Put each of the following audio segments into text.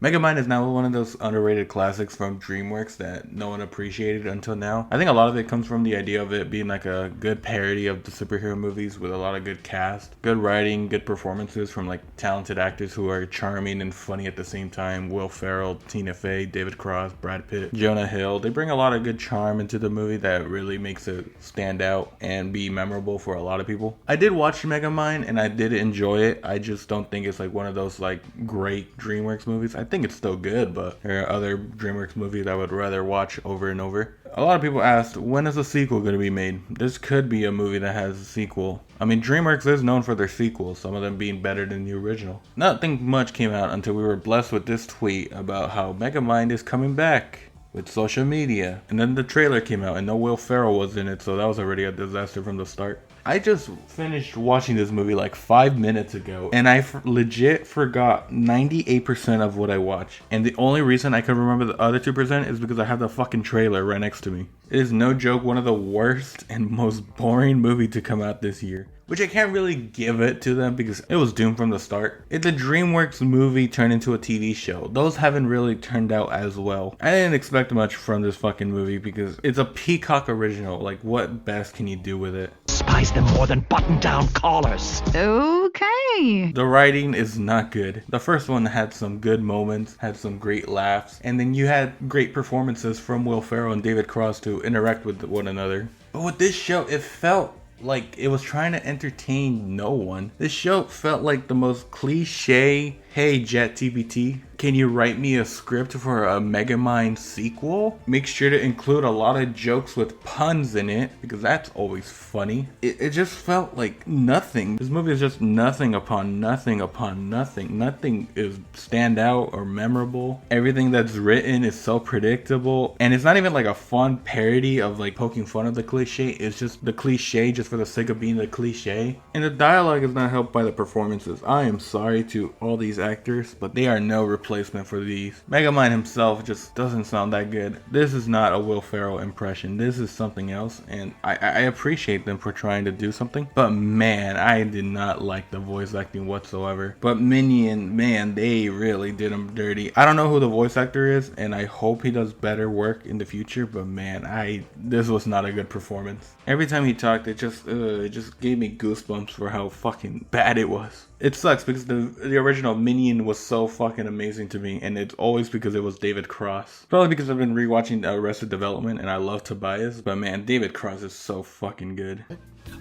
Megamind is now one of those underrated classics from DreamWorks that no one appreciated until now. I think a lot of it comes from the idea of it being like a good parody of the superhero movies with a lot of good cast, good writing, good performances from like talented actors who are charming and funny at the same time. Will Ferrell, Tina Fey, David Cross, Brad Pitt, Jonah Hill. They bring a lot of good charm into the movie that really makes it stand out and be memorable for a lot of people. I did watch Megamind and I did enjoy it. I just don't think it's like one of those like great DreamWorks movies. I think it's still good, but there are other DreamWorks movies I would rather watch over and over. A lot of people asked, when is a sequel going to be made? This could be a movie that has a sequel. I mean, DreamWorks is known for their sequels, some of them being better than the original. Nothing much came out until we were blessed with this tweet about how Megamind is coming back with social media. And then the trailer came out and no Will Ferrell was in it, so that was already a disaster from the start. I just finished watching this movie like 5 minutes ago, and I legit forgot 98% of what I watched. And the only reason I could remember the other 2% is because I have the fucking trailer right next to me. It is no joke one of the worst and most boring movie to come out this year. Which I can't really give it to them because it was doomed from the start. It's a DreamWorks movie turned into a TV show. Those haven't really turned out as well. I didn't expect much from this fucking movie because it's a Peacock original. Like, what best can you do with it? Despise them more than button-down collars. Okay. The writing is not good. The first one had some good moments, had some great laughs, and then you had great performances from Will Ferrell and David Cross to interact with one another. But with this show, it felt like it was trying to entertain no one. This show felt like the most cliche, hey JetTBT, can you write me a script for a Megamind sequel? Make sure to include a lot of jokes with puns in it, because that's always funny. It just felt like nothing. This movie is just nothing upon nothing upon nothing. Nothing is stand out or memorable. Everything that's written is so predictable. And it's not even like a fun parody of like poking fun of the cliche. It's just the cliche just for the sake of being the cliche. And the dialogue is not helped by the performances. I am sorry to all these actors, but they are no replacement for these. Megamind himself just doesn't sound that good. This is not a Will Ferrell impression. This is something else, and I appreciate them for trying to do something, but man, I did not like the voice acting whatsoever. But Minion, man, they really did him dirty. I don't know who the voice actor is, and I hope he does better work in the future, but man, this was not a good performance. Every time he talked, it just gave me goosebumps for how fucking bad it was. It sucks because the original Minion was so fucking amazing to me, and it's always because it was David Cross. Probably because I've been rewatching Arrested Development and I love Tobias, but man, David Cross is so fucking good.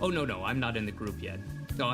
Oh, no, I'm not in the group yet. No,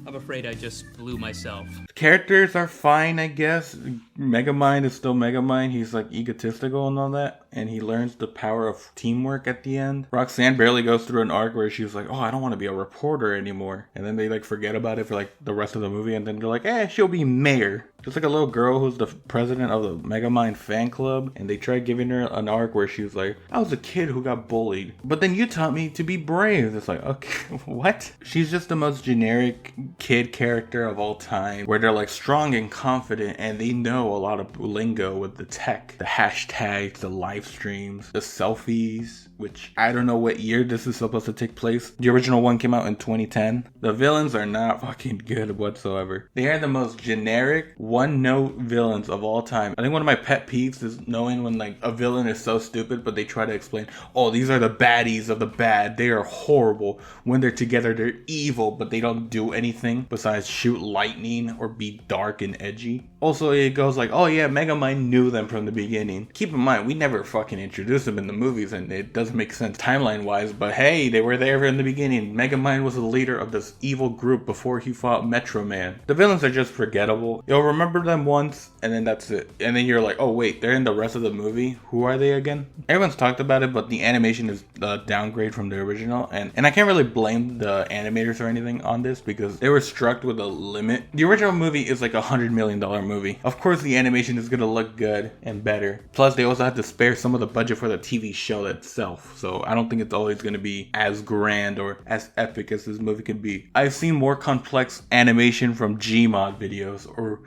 I'm afraid I just blew myself. Characters are fine, I guess. Megamind is still Megamind. He's like egotistical and all that, and he learns the power of teamwork at the end. Roxanne barely goes through an arc where she's like, oh, I don't want to be a reporter anymore. And then they like forget about it for like the rest of the movie, and then they're like, she'll be mayor. Just like a little girl who's the president of the Megamind fan club, and they tried giving her an arc where she was like, I was a kid who got bullied, but then you taught me to be brave. It's like, okay, what? She's just the most generic kid character of all time, where they're like strong and confident, and they know a lot of lingo with the tech, the hashtags, the live streams, the selfies, which I don't know what year this is supposed to take place. The original one came out in 2010. The villains are not fucking good whatsoever. They are the most generic, one-note villains of all time. I think one of my pet peeves is knowing when like a villain is so stupid, but they try to explain, oh, these are the baddies of the bad. They are horrible. When they're together, they're evil, but they don't do anything besides shoot lightning or be dark and edgy. Also, it goes like, oh yeah, Megamind knew them from the beginning. Keep in mind, we never fucking introduced them in the movies, and it doesn't make sense timeline-wise, but hey, they were there in the beginning. Megamind was the leader of this evil group before he fought Metro Man. The villains are just forgettable. You'll remember them once, and then that's it. And then you're like, oh wait, they're in the rest of the movie? Who are they again? Everyone's talked about it, but the animation is a downgrade from the original, and I can't really blame the animators or anything on this because they were struck with a limit. The original movie is like $100 million movie. Of course the animation is gonna look good and better. Plus they also had to spare some of the budget for the TV show itself, so I don't think it's always gonna be as grand or as epic as this movie could be. I've seen more complex animation from Gmod videos, or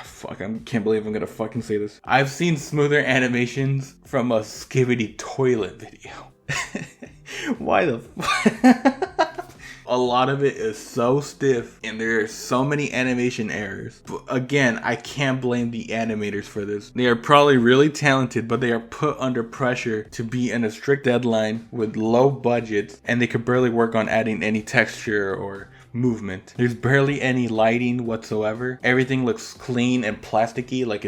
fuck, I can't believe I'm gonna fucking say this. I've seen smoother animations from a Skibidi toilet video. Why the fuck? A lot of it is so stiff and there are so many animation errors. But again, I can't blame the animators for this. They are probably really talented, but they are put under pressure to be in a strict deadline with low budgets, and they could barely work on adding any texture or movement. There's barely any lighting whatsoever. Everything looks clean and plasticky, like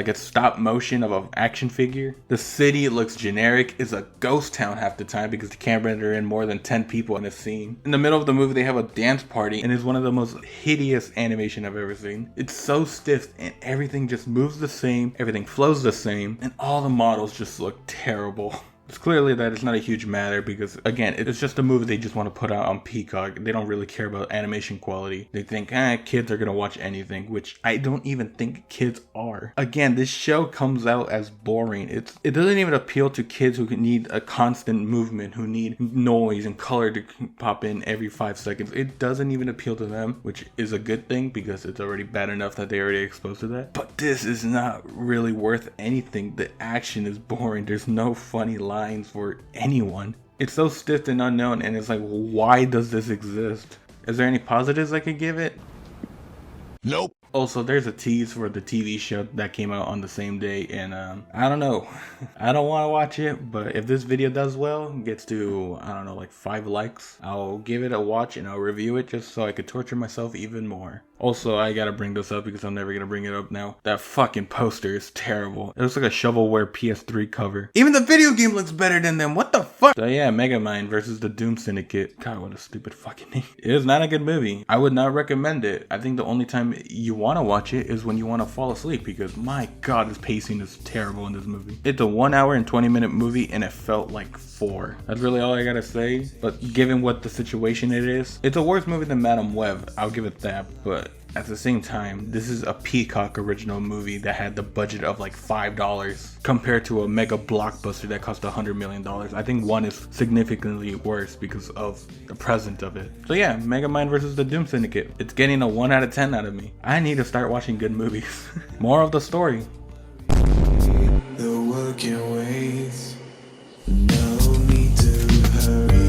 it's stop motion of an action figure. The city looks generic. It's a ghost town half the time because they can't render in more than 10 people in a scene. In the middle of the movie, they have a dance party, and it's one of the most hideous animation I've ever seen. It's so stiff and everything just moves the same, everything flows the same, and all the models just look terrible. It's clearly that it's not a huge matter because, again, it's just a movie they just want to put out on Peacock. They don't really care about animation quality. They think, kids are going to watch anything, which I don't even think kids are. Again, this show comes out as boring. It doesn't even appeal to kids who need a constant movement, who need noise and color to pop in every 5 seconds. It doesn't even appeal to them, which is a good thing because it's already bad enough that they already exposed to that. But this is not really worth anything. The action is boring. There's no funny lines for anyone. It's so stiff and unknown, and it's like, why does this exist? Is there any positives I could give it? Nope. Also, there's a tease for the TV show that came out on the same day, and I don't know. I don't want to watch it, but if this video does well, gets to, I don't know, like 5 likes, I'll give it a watch and I'll review it just so I could torture myself even more. Also, I gotta bring this up because I'm never gonna bring it up now. That fucking poster is terrible. It looks like a shovelware PS3 cover. Even the video game looks better than them. What the fuck? So yeah, Megamind versus the Doom Syndicate. God, what a stupid fucking name. It is not a good movie. I would not recommend it. I think the only time you want to watch it is when you want to fall asleep because my god, this pacing is terrible in this movie. It's a 1 hour and 20-minute movie and it felt like 4. That's really all I gotta say. But given what the situation it is, it's a worse movie than Madame Web. I'll give it that. But at the same time, this is a Peacock original movie that had the budget of like $5 compared to a mega blockbuster that cost $100 million. I think one is significantly worse because of the present of it. So yeah, Megamind versus the Doom Syndicate. It's getting a 1 out of 10 out of me. I need to start watching good movies. More of the story. The working ways, no need to hurry.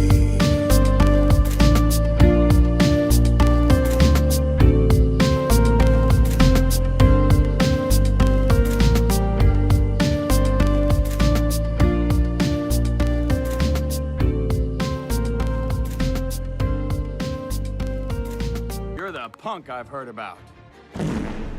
You're the punk I've heard about.